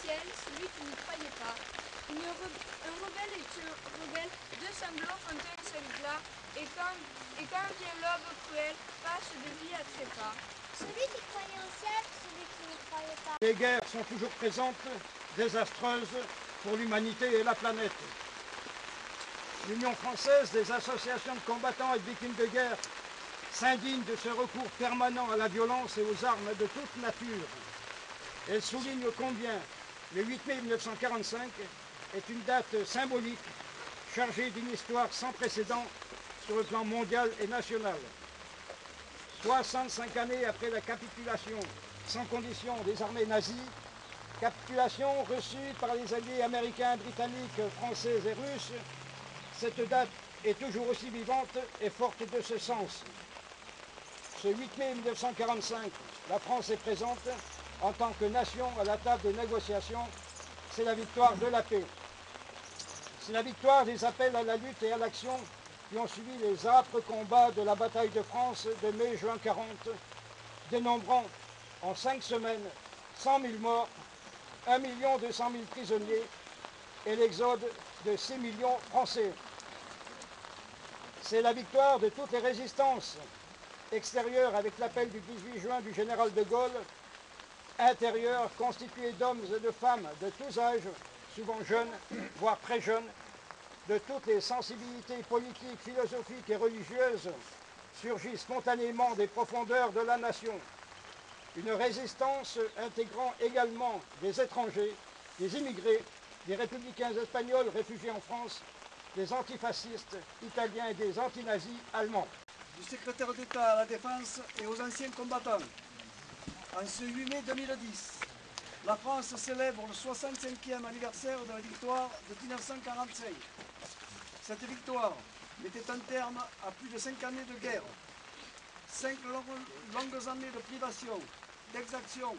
ciel celui qui n'y croyait pas. Un rebelle est rebelle, deux sanglots font un seul éclat, et quand vient l'aube cruelle, passe de vie à trépas. Celui qui croyait au ciel, celui qui n'y croyait pas. Les guerres sont toujours présentes, désastreuses pour l'humanité et la planète. L'Union française des associations de combattants et de victimes de guerre s'indigne de ce recours permanent à la violence et aux armes de toute nature. Elle souligne combien le 8 mai 1945 est une date symbolique chargée d'une histoire sans précédent sur le plan mondial et national. 65 années après la capitulation sans condition des armées nazies, capitulation reçue par les alliés américains, britanniques, français et russes, cette date est toujours aussi vivante et forte de ce sens. Ce 8 mai 1945, la France est présente en tant que nation à la table des négociations. C'est la victoire de la paix. C'est la victoire des appels à la lutte et à l'action qui ont suivi les âpres combats de la bataille de France de mai-juin 40, dénombrant en 5 semaines 100 000 morts, 1 200 000 prisonniers et l'exode de 6 millions Français. C'est la victoire de toutes les résistances, extérieures avec l'appel du 18 juin du général de Gaulle, intérieures constituées d'hommes et de femmes de tous âges, souvent jeunes, voire très jeunes, de toutes les sensibilités politiques, philosophiques et religieuses, surgit spontanément des profondeurs de la nation. Une résistance intégrant également des étrangers, des immigrés, des républicains espagnols réfugiés en France, des antifascistes italiens et des antinazis allemands. Du secrétaire d'État à la Défense et aux anciens combattants. En ce 8 mai 2010, la France célèbre le 65e anniversaire de la victoire de 1945. Cette victoire mettait un terme à plus de 5 années de guerre, 5 longues années de privation, d'exaction,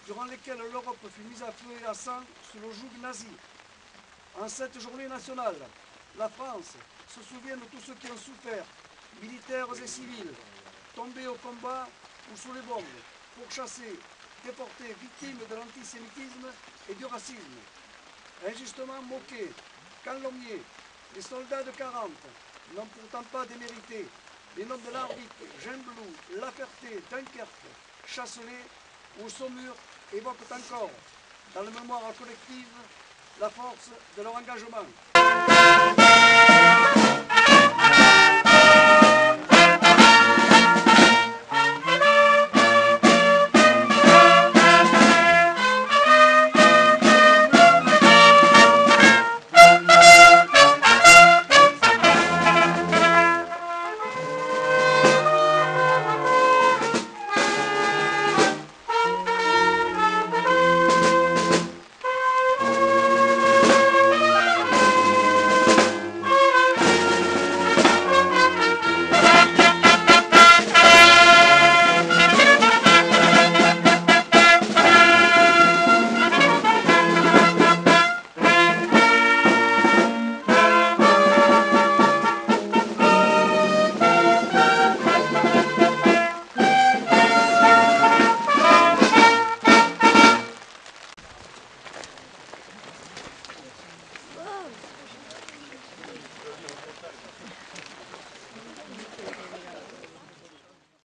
durant lesquelles l'Europe fut mise à feu et à sang sous le joug nazi. En cette journée nationale, la France se souvient de tous ceux qui ont souffert, militaires et civils, tombés au combat ou sous les bombes, pourchassés, déportés, victimes de l'antisémitisme et du racisme. Injustement moqués, calomniés, les soldats de 40 n'ont pourtant pas démérité. Les noms de l'Arbic, Gembloux, La Ferté, Dunkerque, Chasselet ou Saumur évoquent encore, dans la mémoire collective, la force de leur engagement.